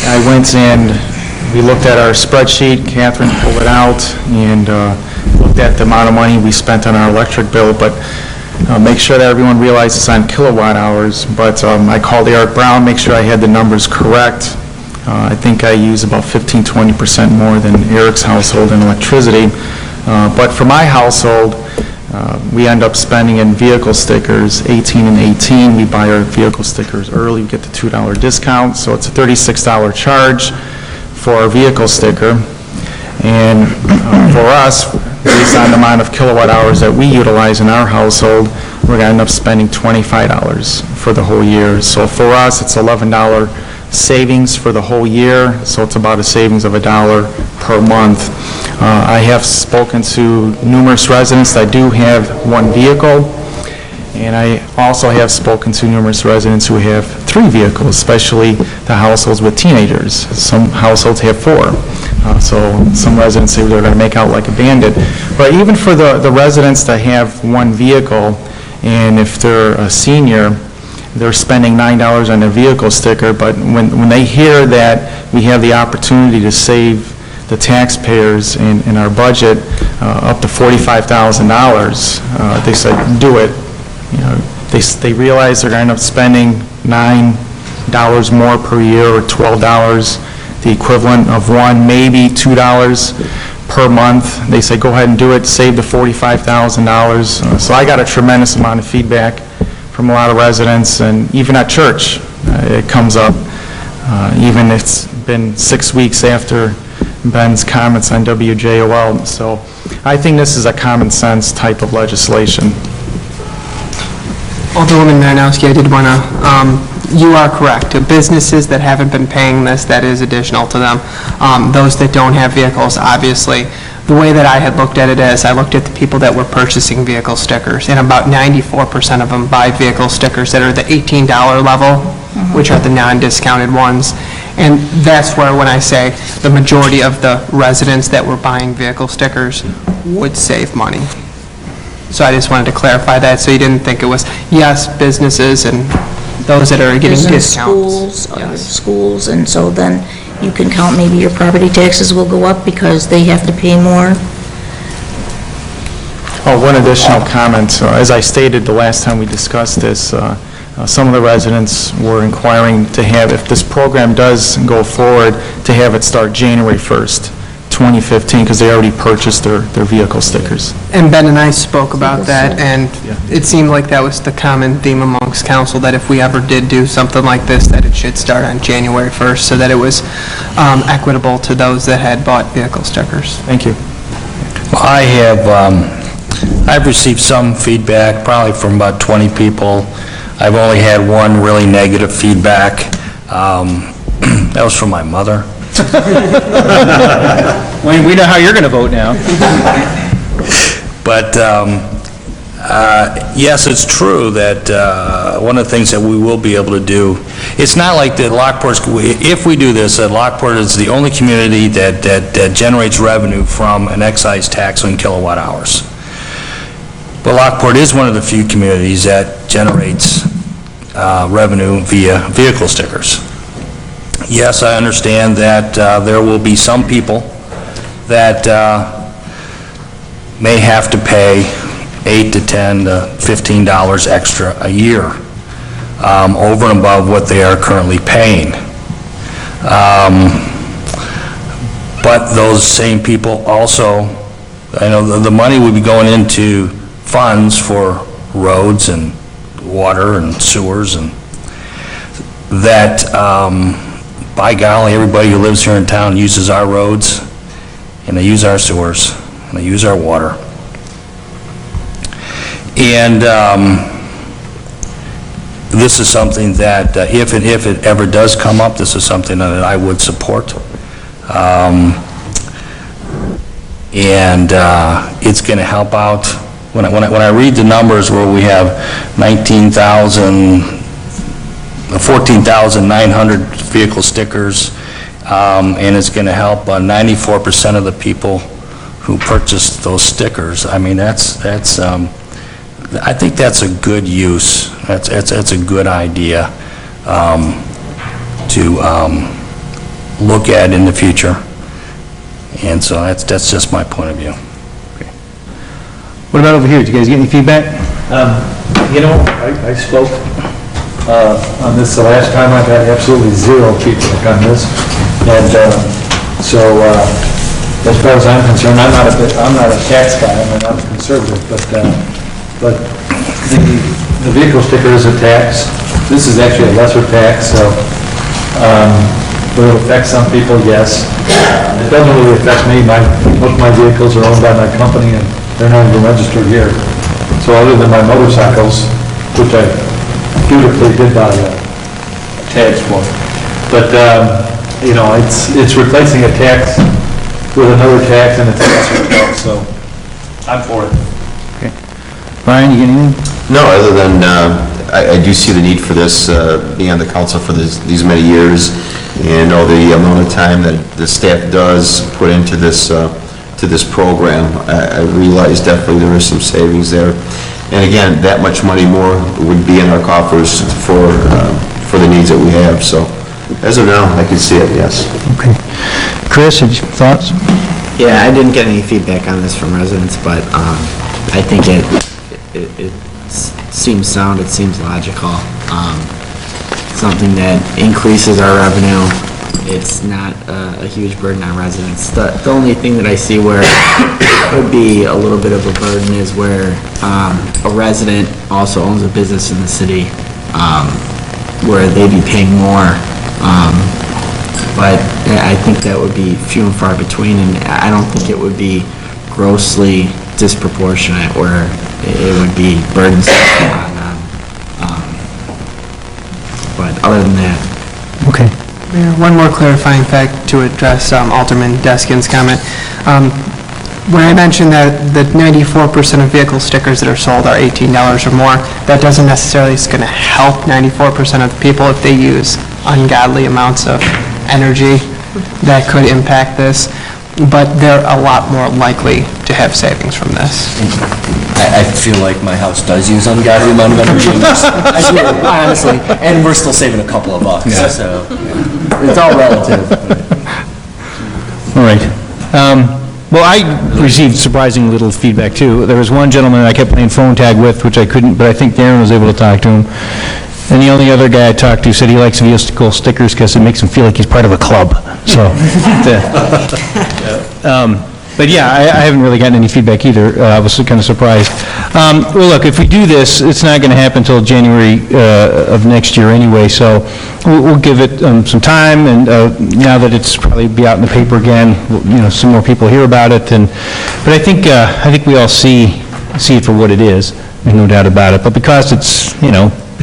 I went and we looked at our spreadsheet, Catherine pulled it out, and looked at the amount of money we spent on our electric bill, but make sure that everyone realizes it's on kilowatt hours. But I called Eric Brown, make sure I had the numbers correct. I think I use about 15-20% more than Eric's household in electricity. But for my household, we end up spending in vehicle stickers, 18 and 18. We buy our vehicle stickers early, we get the $2 discount, so it's a $36 charge for our vehicle sticker. And for us, based on the amount of kilowatt hours that we utilize in our household, we're going to end up spending $25 for the whole year. So for us, it's $11 savings for the whole year, so it's about a savings of $1 per month. I have spoken to numerous residents that do have one vehicle, and I also have spoken to numerous residents who have 3 vehicles, especially the households with teenagers. Some households have 4. So some residents say they're going to make out like a bandit. But even for the residents that have one vehicle, and if they're a senior, they're spending $9 on a vehicle sticker, but when they hear that we have the opportunity to save the taxpayers in our budget up to $45,000, they said, do it. You know, they realize they're going to end up spending $9 more per year, or $12, the equivalent of maybe $2 per month. They say, go ahead and do it, save the $45,000. So I got a tremendous amount of feedback from a lot of residents, and even at church, it comes up. Even it's been 6 weeks after Ben's comments on WJOL. So I think this is a common sense type of legislation. Alderwoman Marinowski, I did want to, you are correct. Businesses that haven't been paying this, that is additional to them. Those that don't have vehicles, obviously. The way that I had looked at it is, I looked at the people that were purchasing vehicle stickers, and about 94% of them buy vehicle stickers that are the $18 level, which are the non-discounted ones. And that's where, when I say the majority of the residents that were buying vehicle stickers would save money. So I just wanted to clarify that, so you didn't think it was, yes, businesses and those that are getting discounts. Schools, and so then you can count, maybe your property taxes will go up because they have to pay more. Oh, one additional comment. As I stated the last time we discussed this, some of the residents were inquiring to have, if this program does go forward, to have it start January 1st, 2015, because they already purchased their vehicle stickers. And Ben and I spoke about that, and it seemed like that was the common theme amongst council, that if we ever did do something like this, that it should start on January 1st, so that it was equitable to those that had bought vehicle stickers. Thank you. I've received some feedback, probably from about 20 people. I've only had one really negative feedback. That was from my mother. We know how you're going to vote now. But yes, it's true that one of the things that we will be able to do, it's not like that Lockport's, if we do this, that Lockport is the only community that generates revenue from an excise tax on kilowatt hours. But Lockport is one of the few communities that generates revenue via vehicle stickers. Yes, I understand that there will be some people that may have to pay $8 to $10 to $15 extra a year over and above what they are currently paying. But those same people also, I know the money would be going into funds for roads and water and sewers, and that, by golly, everybody who lives here in town uses our roads, and they use our sewers, and they use our water. And this is something that, if it ever does come up, this is something that I would support. And it's going to help out. When I read the numbers where we have 14,900 vehicle stickers, and it's going to help 94% of the people who purchased those stickers. I mean, I think that's a good use. That's a good idea to look at in the future. And so that's just my point of view. What about over here? Did you guys get any feedback? I spoke on this the last time. I've had absolutely zero feedback on this. And so as far as I'm concerned, I'm not a tax guy. I'm not a conservative, but the vehicle sticker is a tax. This is actually a lesser tax, so will it affect some people? Yes. It doesn't really affect me. Most of my vehicles are owned by my company, and they're not even registered here. So other than my motorcycles, which I dutifully did buy tags for, but it's replacing a tax with another tax, and it's a lesser tax, so I'm for it. Okay. Brian, you get anything? No, other than I do see the need for this, being on the council for these many years, and all the amount of time that the staff does put into this program. I realize definitely there is some savings there. And again, that much money more would be in our coffers for the needs that we have. So as of now, I can see it, yes. Okay. Chris, thoughts? Yeah, I didn't get any feedback on this from residents, but I think it seems sound, it seems logical. Something that increases our revenue. It's not a huge burden on residents. The only thing that I see where it would be a little bit of a burden is where a resident also owns a business in the city, where they'd be paying more. But I think that would be few and far between, and I don't think it would be grossly disproportionate where it would be burdensome but other than that, Okay. Mayor, one more clarifying fact to address Alderman Deskin's comment. When I mentioned that the 94% of vehicle stickers that are sold are $18 or more, that doesn't necessarily is going to help 94% of the people if they use ungodly amounts of energy that could impact this, but they're a lot more likely to have savings from this. I feel like my house does use ungodly amount of energy. I do, honestly, and we're still saving a couple of bucks, so it's all relative. All right. Well, I received surprising little feedback, too. There was one gentleman I kept playing phone tag with, which I couldn't, but I think Darren was able to talk to him. And the only other guy I talked to said he likes vehicle stickers because it makes him feel like he's part of a club. So, but yeah, I haven't really gotten any feedback either. I was kind of surprised. Well, look, if we do this, it's not going to happen until January of next year anyway, so we'll give it some time, and now that it's probably be out in the paper again, some more people hear about it, but I think we all see it for what it is, there's no doubt about it. But because it's,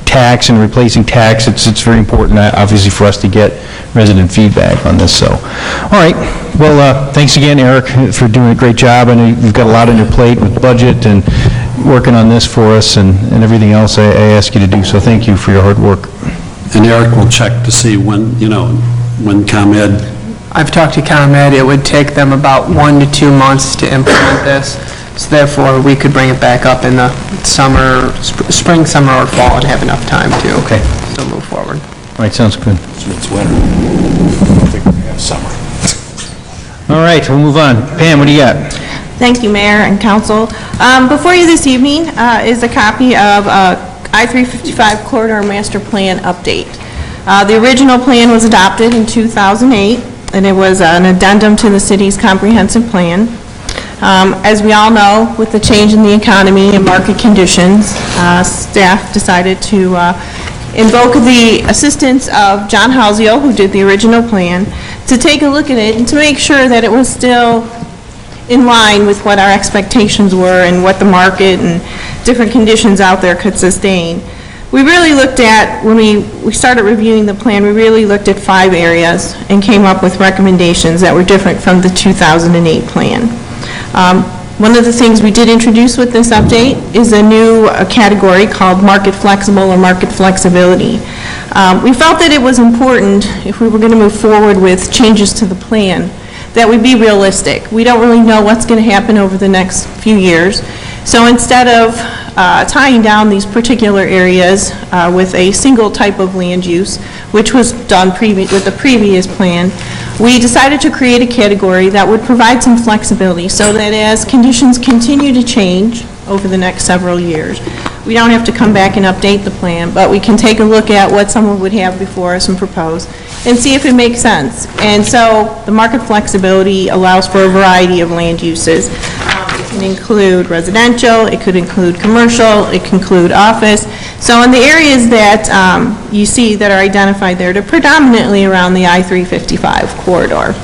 tax and replacing tax, it's very important, obviously, for us to get resident feedback on this, so. All right, well, thanks again, Eric, for doing a great job. I know you've got a lot on your plate with budget and working on this for us and everything else I ask you to do, so thank you for your hard work. And Eric will check to see when ComEd... I've talked to ComEd, it would take them about 1 to 2 months to implement this, so therefore we could bring it back up in the summer, spring, summer, or fall and have enough time to still move forward. All right, sounds good. It's winter. I don't think we're going to have summer. All right, we'll move on. Pam, what do you got? Thank you, Mayor and Council. Before you this evening is a copy of I-355 Corridor Master Plan update. The original plan was adopted in 2008, and it was an addendum to the city's comprehensive plan. As we all know, with the change in the economy and market conditions, staff decided to invoke the assistance of John Halsio, who did the original plan, to take a look at it and to make sure that it was still in line with what our expectations were and what the market and different conditions out there could sustain. We really looked at, when we started reviewing the plan, we really looked at 5 areas and came up with recommendations that were different from the 2008 plan. One of the things we did introduce with this update is a new category called market flexible or market flexibility. We felt that it was important, if we were going to move forward with changes to the plan, that we be realistic. We don't really know what's going to happen over the next few years. So instead of tying down these particular areas with a single type of land use, which was done with the previous plan, we decided to create a category that would provide some flexibility so that as conditions continue to change over the next several years, we don't have to come back and update the plan, but we can take a look at what someone would have before us and propose and see if it makes sense. And so the market flexibility allows for a variety of land uses. It can include residential, it could include commercial, it can include office. So in the areas that you see that are identified there, they're predominantly around the I-355 corridor.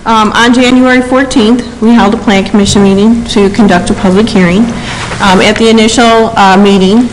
On January 14th, we held a Plan Commission meeting to conduct a public hearing. At the initial meeting,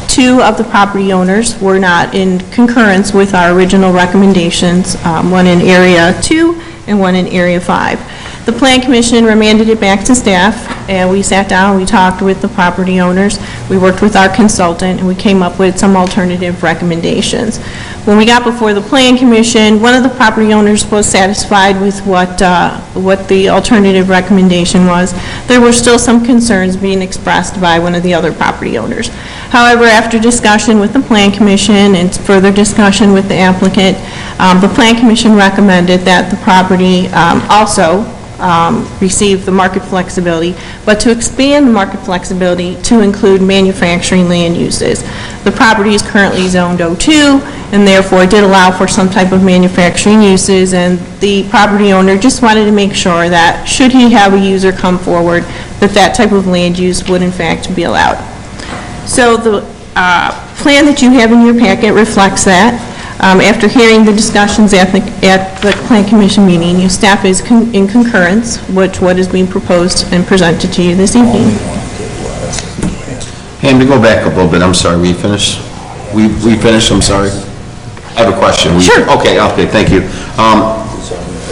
2 of the property owners were not in concurrence with our original recommendations, one in Area 2 and one in Area 5. The Plan Commission remanded it back to staff, and we sat down, we talked with the property owners, we worked with our consultant, and we came up with some alternative recommendations. When we got before the Plan Commission, one of the property owners was satisfied with what the alternative recommendation was. There were still some concerns being expressed by one of the other property owners. However, after discussion with the Plan Commission and further discussion with the applicant, the Plan Commission recommended that the property also receive the market flexibility, but to expand the market flexibility to include manufacturing land uses. The property is currently zoned O2, and therefore did allow for some type of manufacturing uses, and the property owner just wanted to make sure that should he have a user come forward, that type of land use would in fact be allowed. So the plan that you have in your packet reflects that. After hearing the discussions at the Plan Commission meeting, your staff is in concurrence with what is being proposed and presented to you this evening. Pam, to go back a little bit, I'm sorry, were you finished? We finished, I'm sorry. I have a question. Sure. Okay, thank you.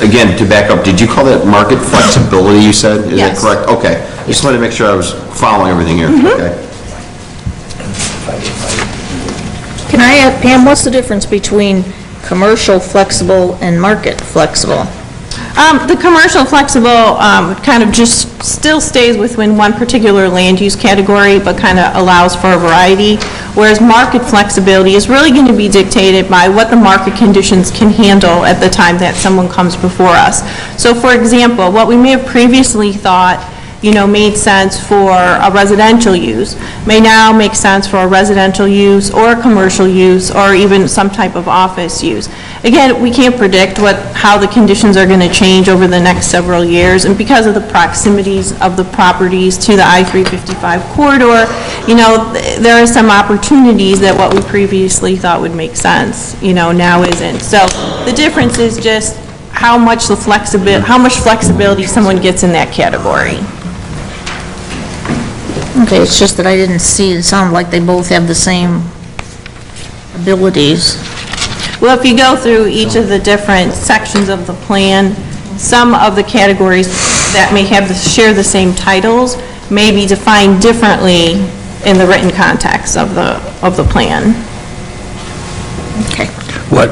Again, to back up, did you call that market flexibility, you said? Is that Yes. correct? Okay. I just wanted to make sure I was following everything here. Okay. Can I ask, Pam, what's the difference between commercial flexible and market flexible? The commercial flexible kind of just still stays within one particular land use category, but kind of allows for a variety, whereas market flexibility is really going to be dictated by what the market conditions can handle at the time that someone comes before us. So for example, what we may have previously thought made sense for a residential use may now make sense for a residential use or a commercial use or even some type of office use. Again, we can't predict how the conditions are going to change over the next several years, and because of the proximities of the properties to the I-355 corridor, there are some opportunities that what we previously thought would make sense, now isn't. So the difference is just how much flexibility someone gets in that category. Okay, it's just that I didn't see, it sounded like they both have the same abilities. Well, if you go through each of the different sections of the plan, some of the categories that may share the same titles may be defined differently in the written context of the plan. Okay. What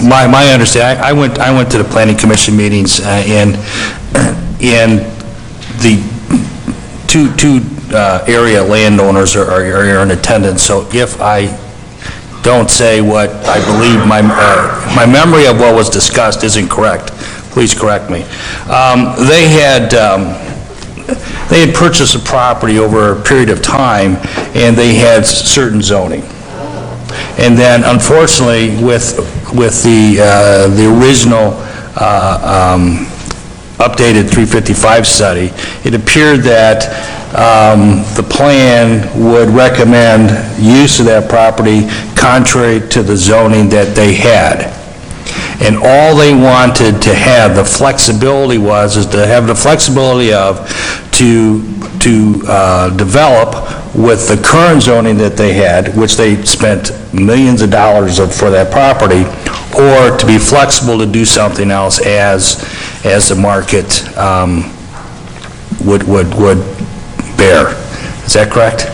my understanding, I went to the planning commission meetings, and the two area landowners are in attendance, so if I don't say what I believe, my memory of what was discussed isn't correct, please correct me. They had purchased a property over a period of time, and they had certain zoning. And then, unfortunately, with the original updated 355 study, it appeared that the plan would recommend use of that property contrary to the zoning that they had. And all they wanted to have, the flexibility is to have the flexibility to develop with the current zoning that they had, which they spent millions of dollars for that property, or to be flexible to do something else as the market would bear. Is that correct?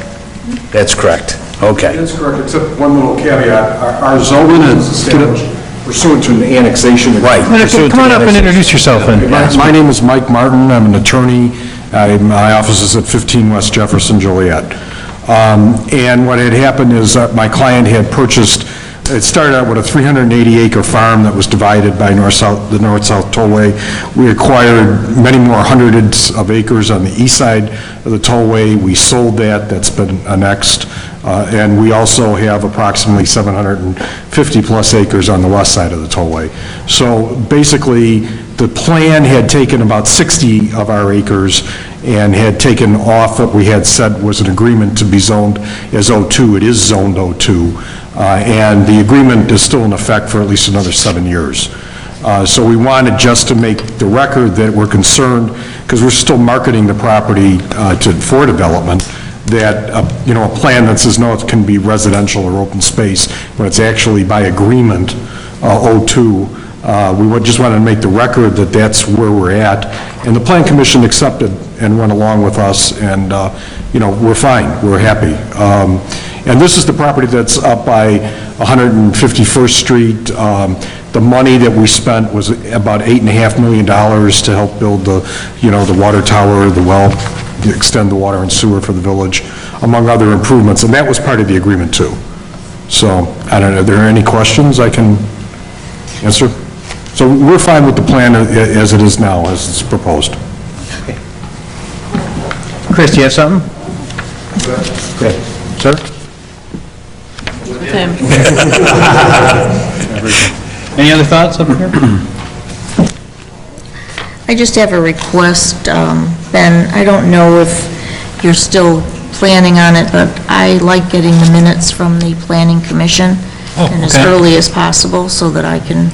That's correct. Okay. That's correct, except one little caveat. Our zoning is established pursuant to an annexation agreement. Right. Come on up and introduce yourself. My name is Mike Martin. I'm an attorney. My office is at 15 West Jefferson, Joliet. And what had happened is my client had purchased, it started out with a 380-acre farm that was divided by the north-south tollway. We acquired many more hundreds of acres on the east side of the tollway. We sold that. That's been annexed. And we also have approximately 750-plus acres on the west side of the tollway. So basically, the plan had taken about 60 of our acres and had taken off what we had said was an agreement to be zoned as O2. It is zoned O2. And the agreement is still in effect for at least another 7 years. So we wanted just to make the record that we're concerned, because we're still marketing the property for development, that, a plan that says, no, it can be residential or open space, when it's actually by agreement, O2. We just wanted to make the record that that's where we're at. And the Plan Commission accepted and went along with us, and, we're fine, we're happy. And this is the property that's up by 151st Street. The money that we spent was about $8.5 million to help build the water tower, the well, extend the water and sewer for the village, among other improvements, and that was part of the agreement too. So, I don't know, are there any questions I can answer? So we're fine with the plan as it is now, as it's proposed. Chris, do you have something? Okay. Sir? Tim. Any other thoughts up here? I just have a request, Ben. I don't know if you're still planning on it, but I like getting the minutes from the Planning Commission, and as early as possible, so that I can...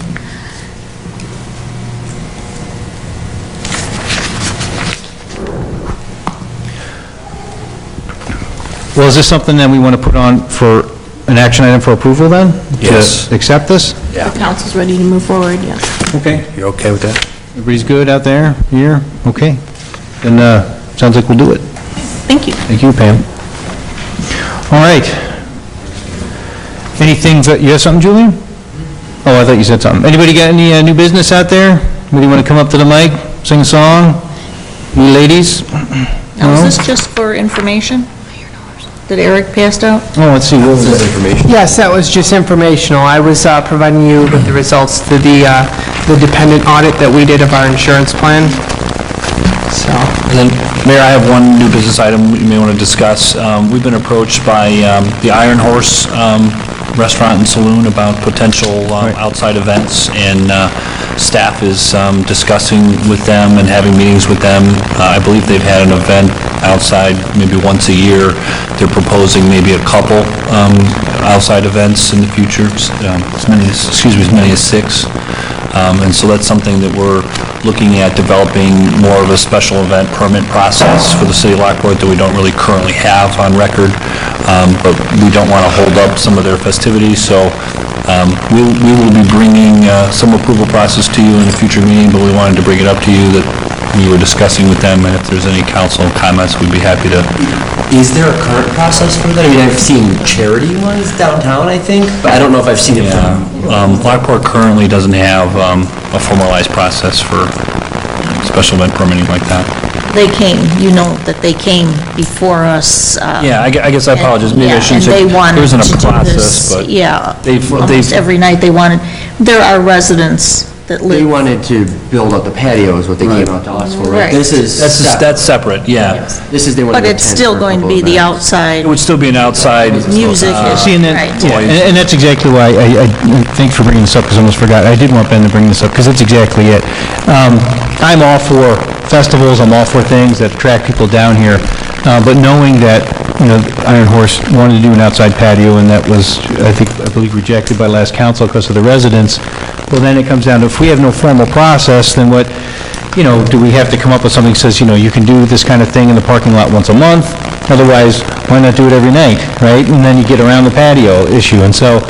Well, is this something that we want to put on for an action item for approval then? Yes. To accept this? Yeah. The council's ready to move forward, yes. Okay. You're okay with that? Everybody's good out there? Here? Okay. Then, sounds like we'll do it. Thank you. Thank you, Pam. All right. Anything, you have something, Julian? Oh, I thought you said something. Anybody got any new business out there? Anybody want to come up to the mic, sing a song? You ladies? Now, No? is this just for information that Eric passed out? Oh, let's see, what was it? Yes, that was just informational. I was providing you with the results to the dependent audit that we did of our insurance plan. So, And then, Mayor, I have one new business item you may want to discuss. We've been approached by the Iron Horse Restaurant and Saloon about potential outside events, and staff is discussing with them and having meetings with them. I believe they've had an event outside maybe once a year. They're proposing maybe a couple outside events in the future, as many as 6. And so that's something that we're looking at, developing more of a special event permit process for the city of Lockport that we don't really currently have on record, but we don't want to hold up some of their festivities, so we will be bringing some approval process to you in a future meeting, but we wanted to bring it up to you that we were discussing with them, and if there's any council comments, we'd be happy to. Is there a current process for that? I mean, I've seen charity ones downtown, I think, but I don't know if I've seen it from... Lockport currently doesn't have a formalized process for special event permitting like that. They came, you know that they came before us. Yeah, I guess I apologize. Maybe I shouldn't say and they wanted there isn't a to do process, this, but yeah, they've almost every night they wanted. There are residents that live. They wanted to build up the patio is what they came out to us for, right? Right. This is... that's separate, yeah. This is, they wanted But to it's tent still for a going to couple be the events. outside It would still be an outside... music, See, and then, right. yeah, and that's exactly why, I thanks for bringing this up, because I almost forgot. I did want Ben to bring this up, because that's exactly it. I'm all for festivals, I'm all for things that attract people down here, but knowing that, Iron Horse wanted to do an outside patio, and that was, I believe, rejected by last council because of the residents, well, then it comes down to, if we have no formal process, then what, do we have to come up with something that says, you can do this kind of thing in the parking lot once a month? Otherwise, why not do it every night, right? And then you get around the patio issue. And so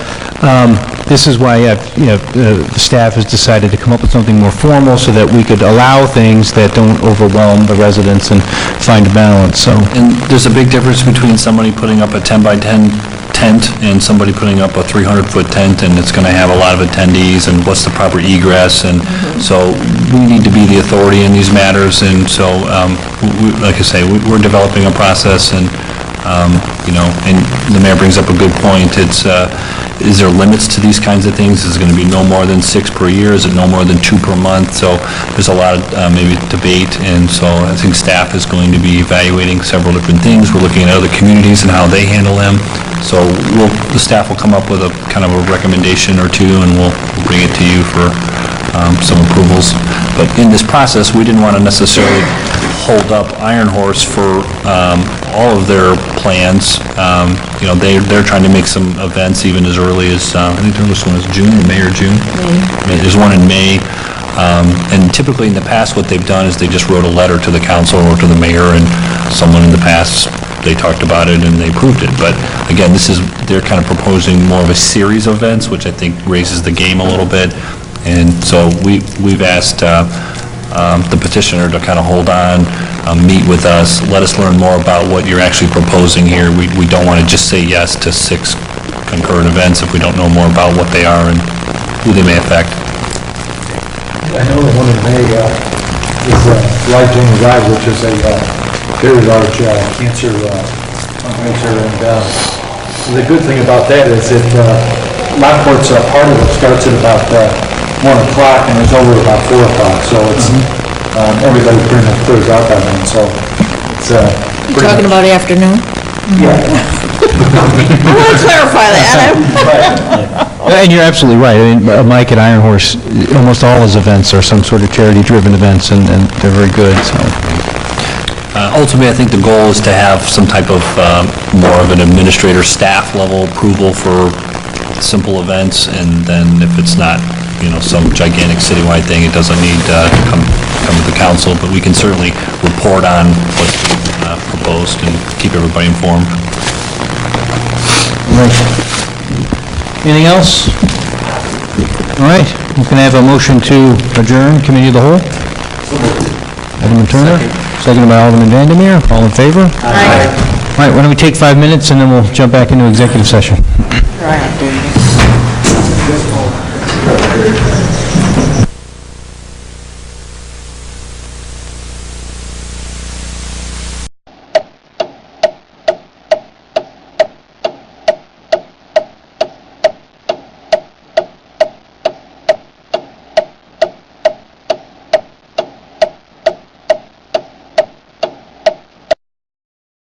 this is why the staff has decided to come up with something more formal so that we could allow things that don't overwhelm the residents and find a balance, so. And there's a big difference between somebody putting up a 10-by-10 tent and somebody putting up a 300-foot tent, and it's going to have a lot of attendees, and what's the proper egress, and so we need to be the authority in these matters, and so, like I say, we're developing a process, and, and the mayor brings up a good point. It's, is there limits to these kinds of things? Is it going to be no more than 6 per year? Is it no more than 2 per month? So there's a lot of maybe debate, and so I think staff is going to be evaluating several different things. We're looking at other communities and how they handle them. So the staff will come up with a kind of a recommendation or two, and we'll bring it to you for some approvals. But in this process, we didn't want to necessarily hold up Iron Horse for all of their plans. They're trying to make some events even as early as, I think this one is May or June. There's one in May. And typically in the past, what they've done is they just wrote a letter to the council or to the mayor, and someone in the past, they talked about it and they approved it. But again, they're kind of proposing more of a series of events, which I think raises the game a little bit. And so we've asked the petitioner to kind of hold on, meet with us, let us learn more about what you're actually proposing here. We don't want to just say yes to 6 concurrent events if we don't know more about what they are and who they may affect. I know the one in May is Life Changing Lives, which is a very large cancer fundraiser, and the good thing about that is that Lockport's part of it starts at about 1 o'clock and is over about 4 o'clock, so it's, everybody pretty much clears out by then, so it's... You're talking about afternoon? Yeah. I want to clarify that. And you're absolutely right. I mean, Mike at Iron Horse, almost all his events are some sort of charity-driven events, and they're very good, so. Ultimately, I think the goal is to have some type of more of an administrator staff level approval for simple events, and then if it's not, some gigantic citywide thing, it doesn't need to come to the council, but we can certainly report on what's being proposed and keep everybody informed. Right. Anything else? All right, you can have a motion to adjourn Committee of the Whole. Alderman Turner, seconded by Alderman Vandermeer. All in favor? Aye. All right, why don't we take 5 minutes, and then we'll jump back into executive session.